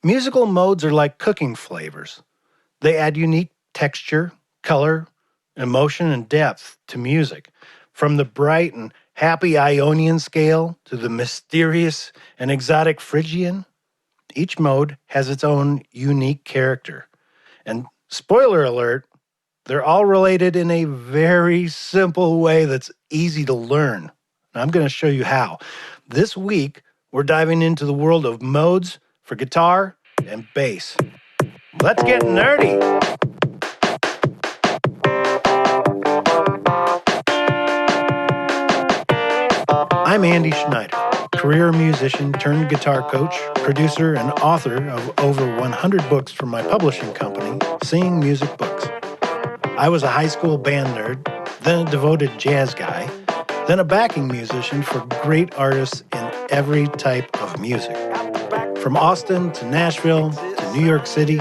Musical modes are like cooking flavors. They add unique texture, color, emotion, and depth to music. From the bright and happy Ionian scale to the mysterious and exotic Phrygian, each mode has its own unique character. And spoiler alert, they're all related in a very simple way that's easy to learn. And I'm going to show you how. This week, we're diving into the world of modes for guitar and bass. Let's get nerdy. I'm Andy Schneider, career musician turned guitar coach, producer, and author of over 100 books for my publishing company, Seeing Music Books. I was a high school band nerd, then a devoted jazz guy, then a backing musician for great artists in every type of music. From Austin to Nashville to New York City,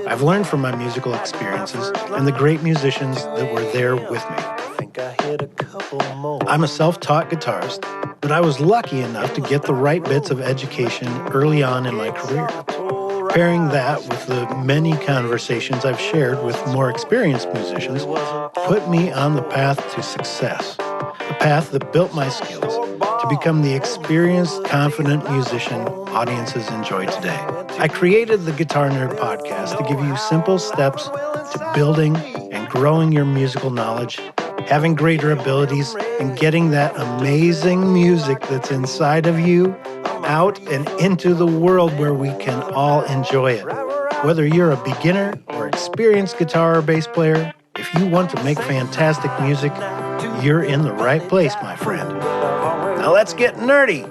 I've learned from my musical experiences and the great musicians that were there with me. I'm a self-taught guitarist, but I was lucky enough to get the right bits of education early on in my career. Pairing that with the many conversations I've shared with more experienced musicians put me on the path to success, a path that built my skills to become the experienced, confident musician audiences enjoy today. I created the Guitar Nerd podcast to give you simple steps to building and growing your musical knowledge, having greater abilities, and getting that amazing music that's inside of you out and into the world where we can all enjoy it. Whether you're a beginner or experienced guitar or bass player, if you want to make fantastic music, you're in the right place, my friend. Now let's get nerdy.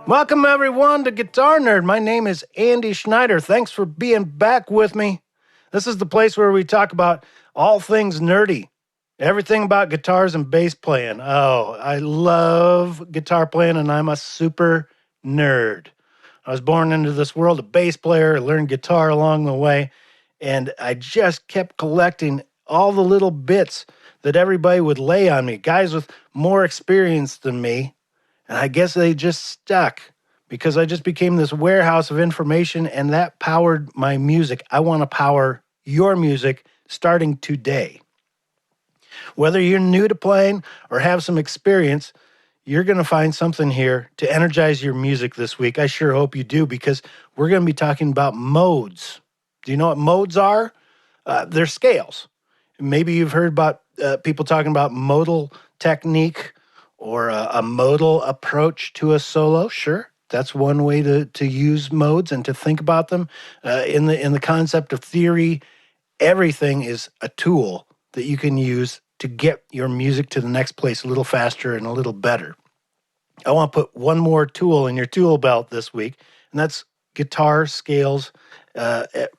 Welcome everyone to Guitar Nerd. My name is Andy Schneider. Thanks for being back with me. This is the place where we talk about all things nerdy. Everything about guitars and bass playing. Oh, I love guitar playing and I'm a super nerd. I was born into this world a bass player, I learned guitar along the way, and I just kept collecting all the little bits that everybody would lay on me, guys with more experience than me, and I guess they just stuck because I just became this warehouse of information and that powered my music. I want to power your music starting today. Whether you're new to playing or have some experience, you're going to find something here to energize your music this week. I sure hope you do, because we're going to be talking about modes. Do you know what modes are? They're scales. Maybe you've heard about people talking about modal technique or a modal approach to a solo. Sure, that's one way to use modes and to think about them. In the concept of theory, everything is a tool that you can use to get your music to the next place a little faster and a little better. I want to put one more tool in your tool belt this week, and that's guitar scales,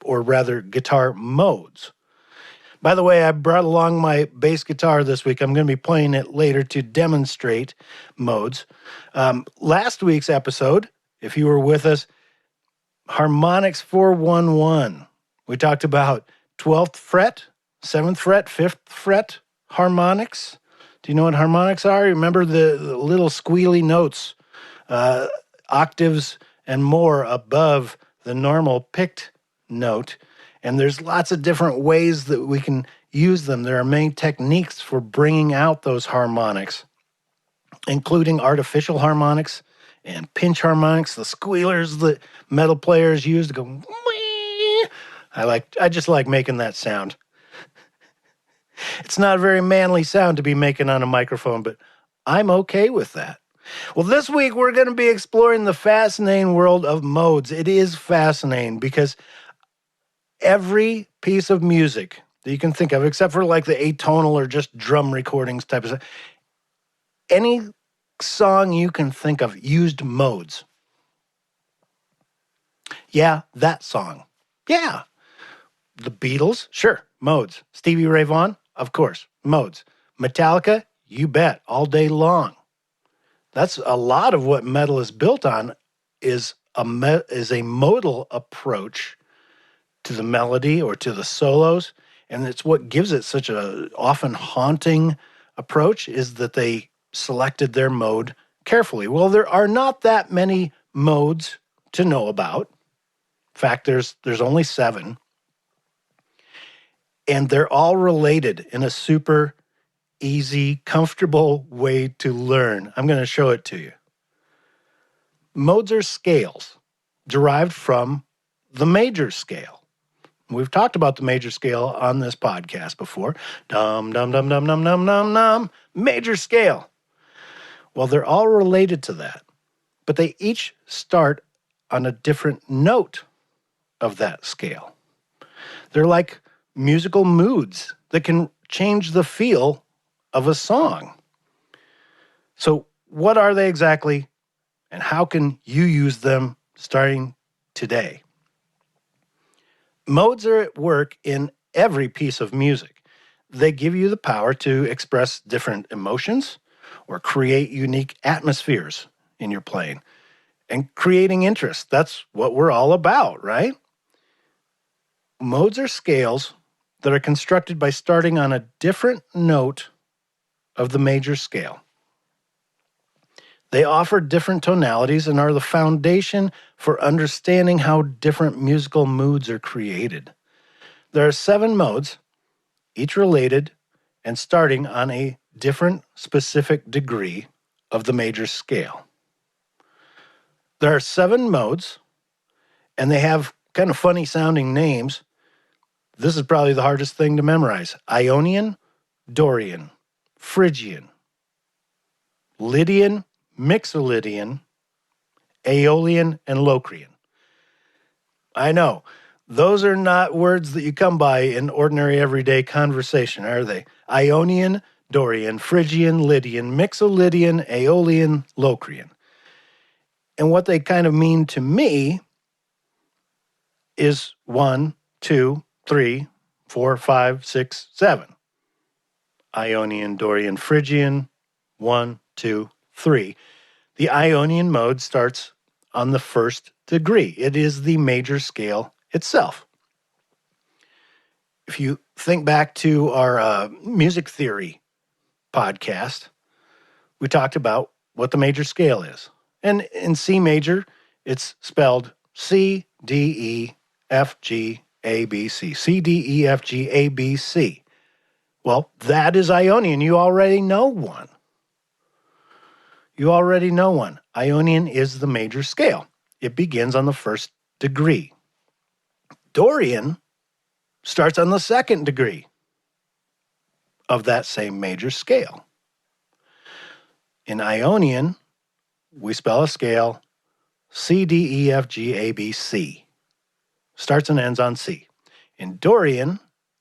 or rather guitar modes. By the way, I brought along my bass guitar this week. I'm going to be playing it later to demonstrate modes. Last week's episode, if you were with us, Harmonics 411. We talked about 12th fret, 7th fret, 5th fret harmonics. Do you know what harmonics are? Remember the little squealy notes, octaves and more above the normal picked note. And there's lots of different ways that we can use them. There are many techniques for bringing out those harmonics, including artificial harmonics and pinch harmonics, the squealers that metal players use to go, wee. I just like making that sound. It's not a very manly sound to be making on a microphone, but I'm okay with that. Well, this week we're going to be exploring the fascinating world of modes. It is fascinating because every piece of music that you can think of, except for like the atonal or just drum recordings type of stuff, any song you can think of used modes. Yeah, that song. Yeah. The Beatles, sure, modes. Stevie Ray Vaughan, of course, modes. Metallica, you bet, all day long. That's a lot of what metal is built on, is a modal approach to the melody or to the solos, and it's what gives it such a often haunting approach, is that they selected their mode carefully. Well, there are not that many modes to know about. In fact, there's only 7. And they're all related in a super easy, comfortable way to learn. I'm going to show it to you. Modes are scales derived from the major scale. We've talked about the major scale on this podcast before. Dum, dum, dum, dum, dum, dum, dum, dum. Major scale. Well, they're all related to that, but they each start on a different note of that scale. They're like musical moods that can change the feel of a song. So what are they exactly, and how can you use them starting today? Modes are at work in every piece of music. They give you the power to express different emotions or create unique atmospheres in your playing. And creating interest, that's what we're all about, right? Modes are scales that are constructed by starting on a different note of the major scale. They offer different tonalities and are the foundation for understanding how different musical moods are created. There are 7 modes, each related and starting on a different specific degree of the major scale. There are 7 modes, and they have kind of funny sounding names. This is probably the hardest thing to memorize. Ionian, Dorian, Phrygian, Lydian, Mixolydian, Aeolian, and Locrian. I know, those are not words that you come by in ordinary everyday conversation, are they? Ionian, Dorian, Phrygian, Lydian, Mixolydian, Aeolian, Locrian. And what they kind of mean to me is 1, 2, 3, 4, 5, 6, 7. Ionian, Dorian, Phrygian, 1, 2, 3. The Ionian mode starts on the first degree. It is the major scale itself. If you think back to our music theory podcast, we talked about what the major scale is. And in C major, it's spelled C, D, E, F, G, A, B, C. C, D, E, F, G, A, B, C. Well, that is Ionian. You already know one. You already know one. Ionian is the major scale. It begins on the first degree. Dorian starts on the second degree of that same major scale. In Ionian, we spell a scale C, D, E, F, G, A, B, C. Starts and ends on C. In Dorian,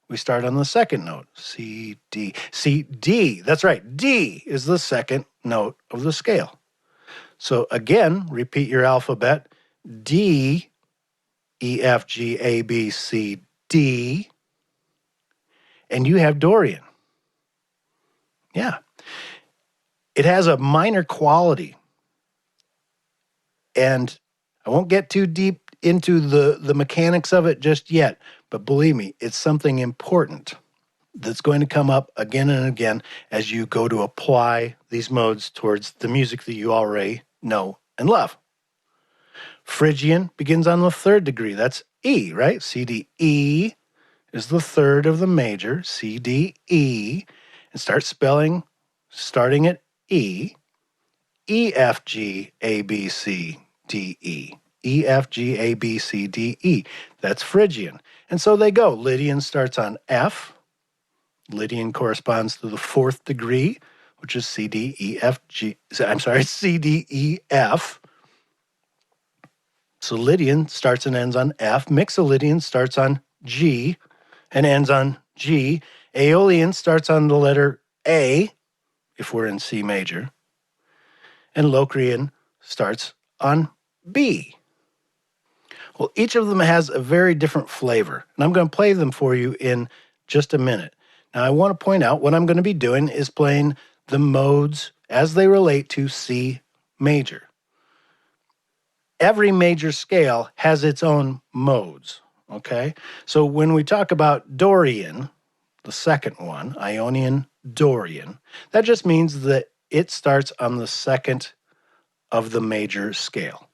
we start on the second note, C, D. C, D, that's right, D is the second note of the scale. So again, repeat your alphabet, D, E, F, G, A, B, C, D, and you have Dorian. Yeah. It has a minor quality, and I won't get too deep into the mechanics of it just yet, but believe me, it's something important that's going to come up again and again as you go to apply these modes towards the music that you already know and love. Phrygian begins on the third degree. That's E, right? C, D, E is the third of the major, C, D, E, and start spelling starting at E, E, F, G, A, B, C, D, E. E, F, G, A, B, C, D, E. That's Phrygian. And so they go. Lydian starts on F. Lydian corresponds to the fourth degree, which is C, D, E, F, G. I'm sorry, C, D, E, F. So Lydian starts and ends on F. Mixolydian starts on G and ends on G. Aeolian starts on the letter A, if we're in C major. And Locrian starts on B. Well, each of them has a very different flavor, and I'm going to play them for you in just a minute. Now, I want to point out what I'm going to be doing is playing the modes as they relate to C major. Every major scale has its own modes, okay? So when we talk about Dorian, the second one, Ionian Dorian, that just means that it starts on the second of the major scale,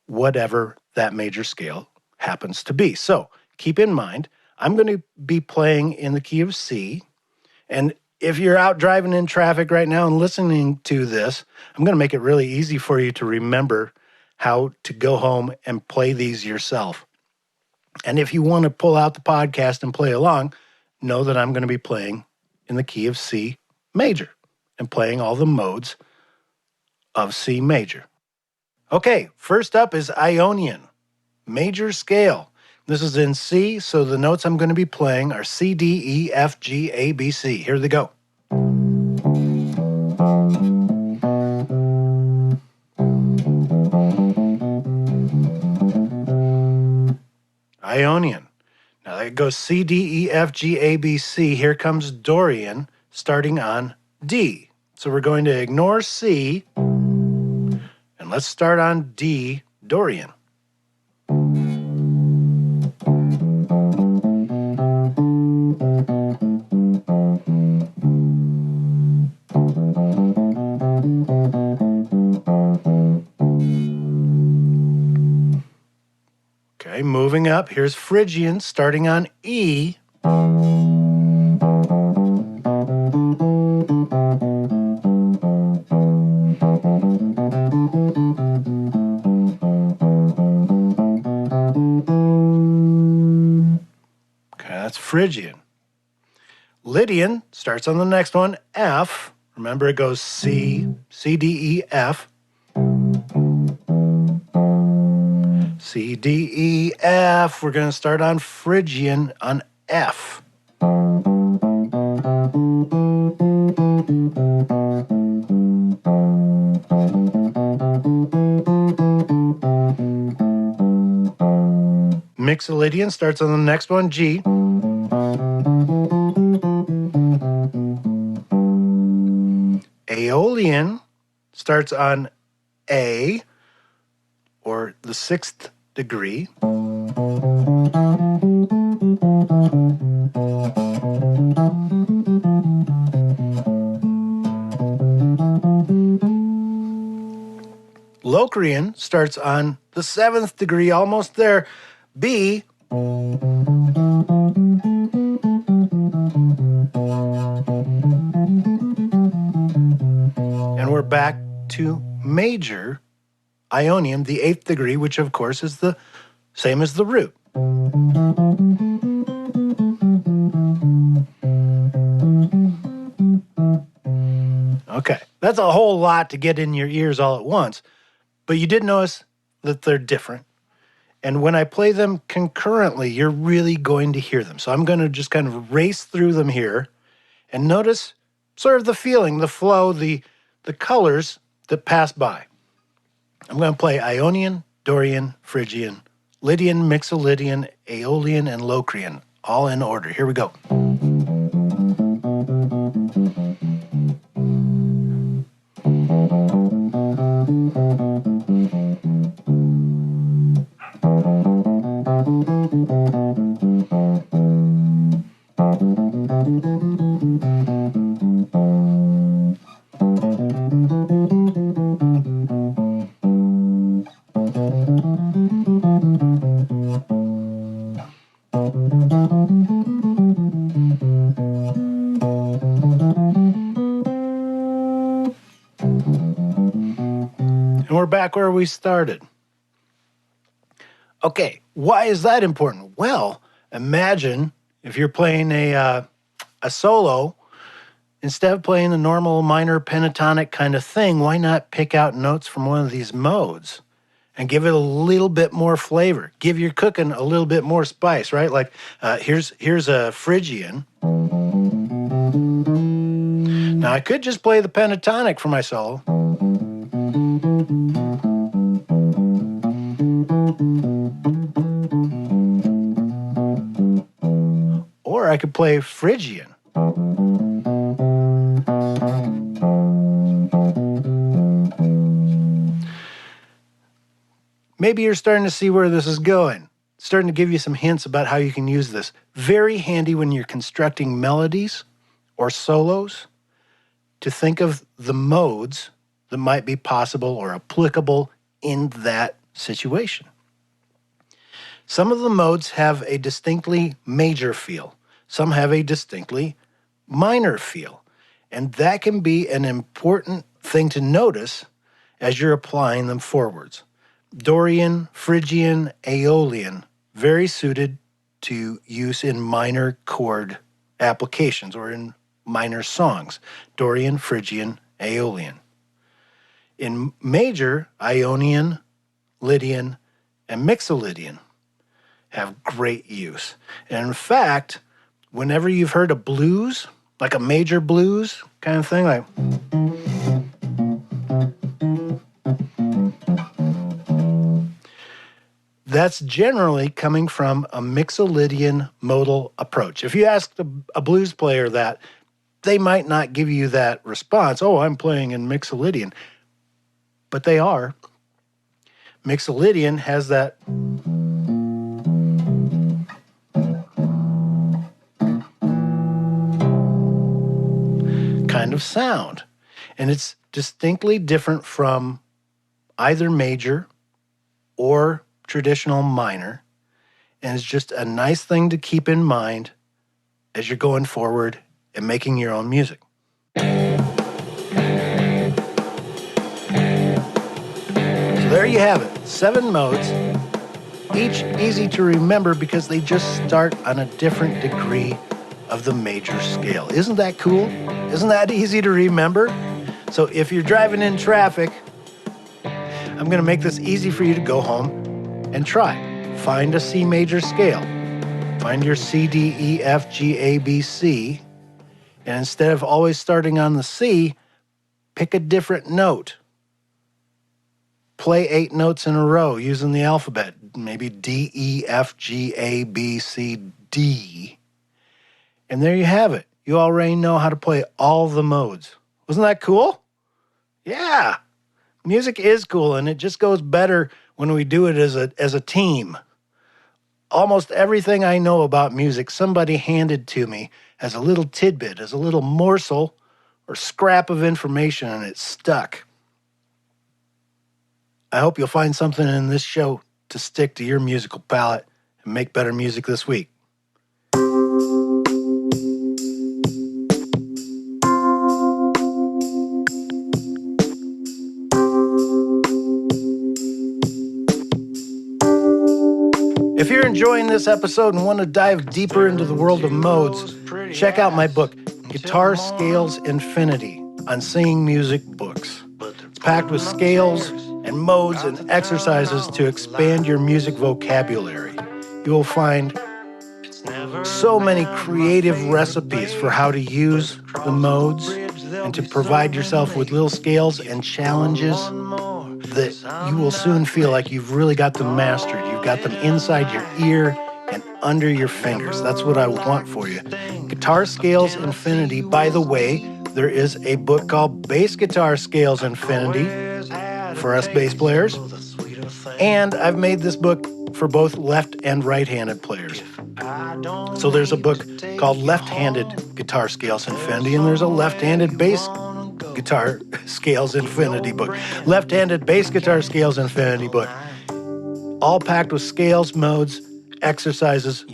whatever that major scale happens to be. So keep in mind, I'm going to be playing in the key of C. And if you're out driving in traffic right now and listening to this, I'm going to make it really easy for you to remember how to go home and play these yourself. And if you want to pull out the podcast and play along, know that I'm going to be playing in the key of C major and playing all the modes of C major. Okay, first up is Ionian, major scale. This is in C, so the notes I'm going to be playing are C, D, E, F, G, A, B, C. Here they go. Ionian. Now it goes C, D, E, F, G, A, B, C. Here comes Dorian, starting on D. So we're going to ignore C, and let's start on D, Dorian. Okay, moving up, here's Phrygian, starting on E. That's Phrygian. Lydian starts on the next one, F. Remember, it goes C, C, D, E, F. C, D, E, F. We're going to start on Phrygian on F. Mixolydian starts on the next one, G. Aeolian starts on A, or the 6th degree. Locrian starts on the 7th degree, almost there, B. And we're back to major Ionian, the 8th degree, which of course is the same as the root. Okay, that's a whole lot to get in your ears all at once, but you did notice that they're different. And when I play them concurrently, you're really going to hear them. So I'm going to just kind of race through them here and notice sort of the feeling, the flow, the colors that pass by. I'm going to play Ionian, Dorian, Phrygian, Lydian, Mixolydian, Aeolian, and Locrian, all in order. Here we go. And we're back where we started. Okay, why is that important? Well, imagine if you're playing a solo, instead of playing the normal minor pentatonic kind of thing, why not pick out notes from one of these modes and give it a little bit more flavor? Give your cooking a little bit more spice, right? Like here's a Phrygian. Now I could just play the pentatonic for my solo. Or I could play Phrygian. Maybe you're starting to see where this is going. It's starting to give you some hints about how you can use this. Very handy when you're constructing melodies or solos to think of the modes that might be possible or applicable in that situation. Some of the modes have a distinctly major feel. Some have a distinctly minor feel. And that can be an important thing to notice as you're applying them forwards. Dorian, Phrygian, Aeolian, very suited to use in minor chord applications or in minor songs. Dorian, Phrygian, Aeolian. In major, Ionian, Lydian, and Mixolydian have great use. And in fact, whenever you've heard a blues, like a major blues kind of thing, like that's generally coming from a Mixolydian modal approach. If you ask a blues player that, they might not give you that response, oh, I'm playing in Mixolydian. But they are. Mixolydian has that kind of sound. And it's distinctly different from either major or traditional minor. And it's just a nice thing to keep in mind as you're going forward and making your own music. So there you have it, 7 modes, each easy to remember because they just start on a different degree of the major scale. Isn't that cool? Isn't that easy to remember? So if you're driving in traffic, I'm going to make this easy for you to go home and try. Find a C major scale. Find your C, D, E, F, G, A, B, C. And instead of always starting on the C, pick a different note. Play 8 notes in a row using the alphabet. Maybe D, E, F, G, A, B, C, D. And there you have it. You already know how to play all the modes. Wasn't that cool? Yeah. Music is cool, and it just goes better when we do it as a team. Almost everything I know about music, somebody handed to me as a little tidbit, as a little morsel or scrap of information, and it stuck. I hope you'll find something in this show to stick to your musical palette and make better music this week. If you're enjoying this episode and want to dive deeper into the world of modes, check out my book, Guitar Scales Infinity, on singing music books. It's packed with scales and modes and exercises to expand your music vocabulary. You will find so many creative recipes for how to use the modes and to provide yourself with little scales and challenges that you will soon feel like you've really got them mastered. You've got them inside your ear and under your fingers. That's what I want for you. Guitar Scales Infinity. By the way, there is a book called Bass Guitar Scales Infinity for us bass players. And I've made this book for both left and right-handed players. So there's a book called Left-Handed Guitar Scales Infinity, and there's a left-handed bass Guitar Scales Infinity book. Left-handed Bass Guitar Scales Infinity book. All packed with scales, modes, exercises,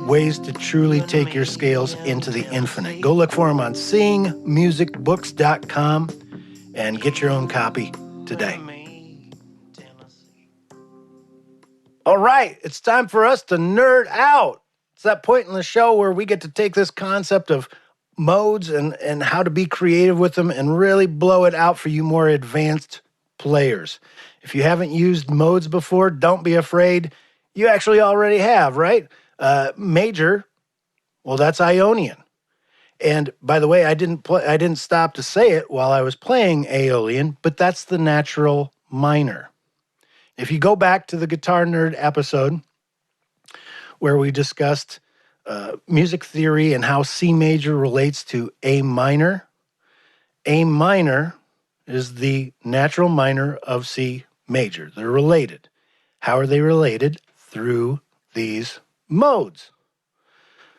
ways to truly take your scales into the infinite. Go look for them on seeingmusicbooks.com and get your own copy today. All right, it's time for us to nerd out. It's that point in the show where we get to take this concept of modes and how to be creative with them and really blow it out for you more advanced players. If you haven't used modes before, don't be afraid. You actually already have, right? Major, well, that's Ionian. And by the way, I didn't stop to say it while I was playing Aeolian, but that's the natural minor. If you go back to the Guitar Nerd episode where we discussed music theory and how C major relates to A minor is the natural minor of C major. They're related. How are they related? Through these modes.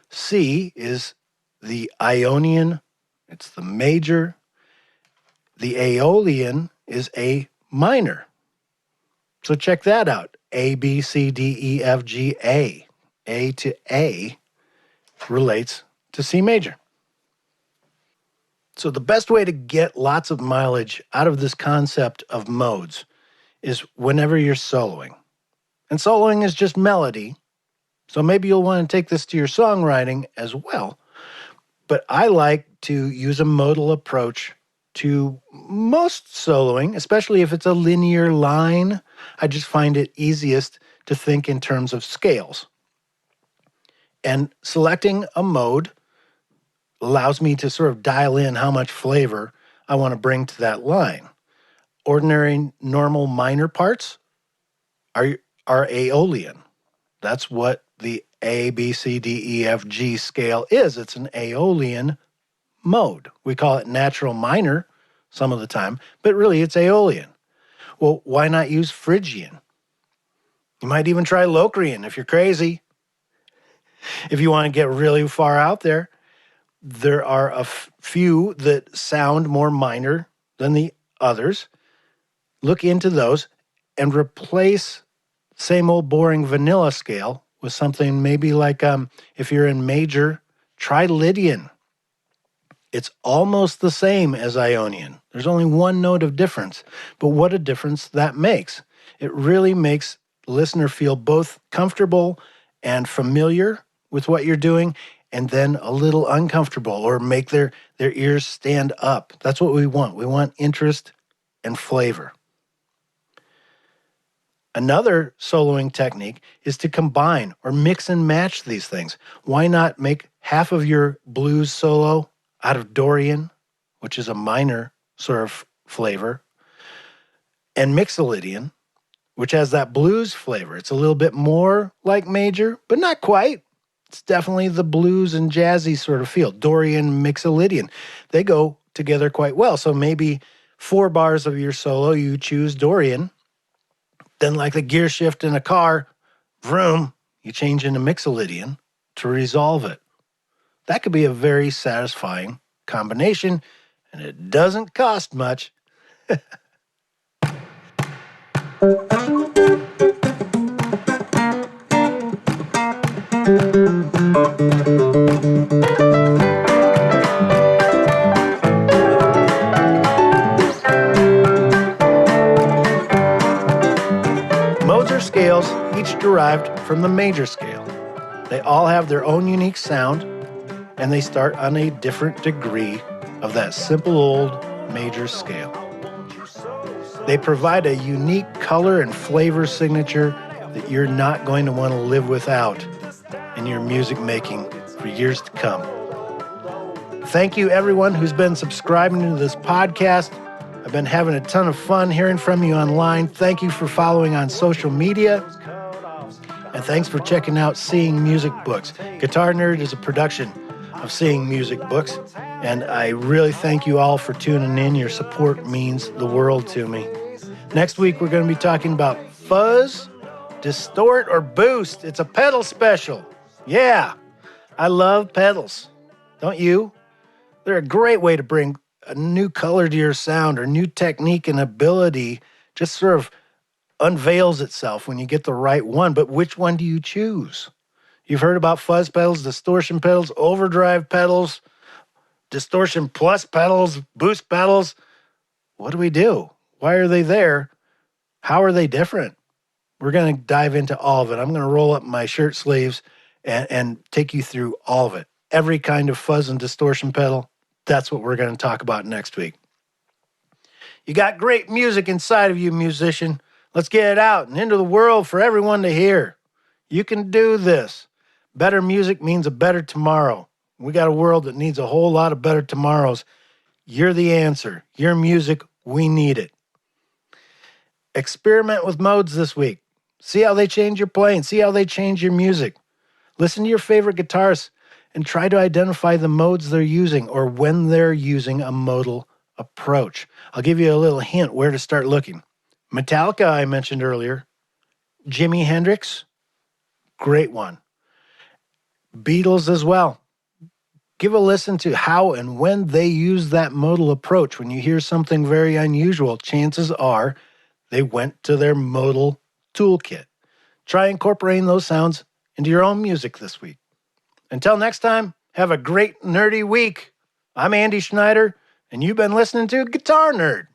C is the Ionian, it's the major. The Aeolian is A minor. So check that out. A, B, C, D, E, F, G, A. A to A relates to C major. So the best way to get lots of mileage out of this concept of modes is whenever you're soloing. And soloing is just melody, so maybe you'll want to take this to your songwriting as well. But I like to use a modal approach to most soloing, especially if it's a linear line. I just find it easiest to think in terms of scales. And selecting a mode allows me to sort of dial in how much flavor I want to bring to that line. Ordinary, normal minor parts are Aeolian. That's what the A, B, C, D, E, F, G scale is. It's an Aeolian mode. We call it natural minor some of the time, but really it's Aeolian. Well, why not use Phrygian? You might even try Locrian if you're crazy. If you want to get really far out there, there are a few that sound more minor than the others. Look into those and replace same old boring vanilla scale with something maybe like, if you're in major, try Lydian. It's almost the same as Ionian. There's only one note of difference, but what a difference that makes. It really makes the listener feel both comfortable and familiar with what you're doing, and then a little uncomfortable, or make their ears stand up. That's what we want. We want interest and flavor. Another soloing technique is to combine or mix and match these things. Why not make half of your blues solo out of Dorian, which is a minor sort of flavor, and Mixolydian, which has that blues flavor. It's a little bit more like major, but not quite. It's definitely the blues and jazzy sort of feel. Dorian, Mixolydian, they go together quite well. So maybe 4 bars of your solo, you choose Dorian. Then like the gear shift in a car, vroom, you change into Mixolydian to resolve it. That could be a very satisfying combination, and it doesn't cost much. Modes are scales, each derived from the major scale. They all have their own unique sound, and they start on a different degree of that simple old major scale. They provide a unique color and flavor signature that you're not going to want to live without in your music making for years to come. Thank you, everyone who's been subscribing to this podcast. I've been having a ton of fun hearing from you online. Thank you for following on social media. And thanks for checking out Seeing Music Books. Guitar Nerd is a production of Seeing Music Books. And I really thank you all for tuning in. Your support means the world to me. Next week, we're going to be talking about fuzz, distort, or boost. It's a pedal special. Yeah, I love pedals. Don't you? They're a great way to bring a new color to your sound, or new technique and ability just sort of unveils itself when you get the right one. But which one do you choose? You've heard about fuzz pedals, distortion pedals, overdrive pedals, distortion plus pedals, boost pedals. What do we do? Why are they there? How are they different? We're going to dive into all of it. I'm going to roll up my shirt sleeves and take you through all of it. Every kind of fuzz and distortion pedal. That's what we're going to talk about next week. You got great music inside of you, musician. Let's get it out and into the world for everyone to hear. You can do this. Better music means a better tomorrow. We got a world that needs a whole lot of better tomorrows. You're the answer. Your music, we need it. Experiment with modes this week. See how they change your playing. See how they change your music. Listen to your favorite guitarists and try to identify the modes they're using, or when they're using a modal approach. I'll give you a little hint where to start looking. Metallica, I mentioned earlier. Jimi Hendrix, great one. Beatles as well. Give a listen to how and when they use that modal approach. When you hear something very unusual, chances are they went to their modal toolkit. Try incorporating those sounds into your own music this week. Until next time, have a great nerdy week. I'm Andy Schneider, and you've been listening to Guitar Nerd.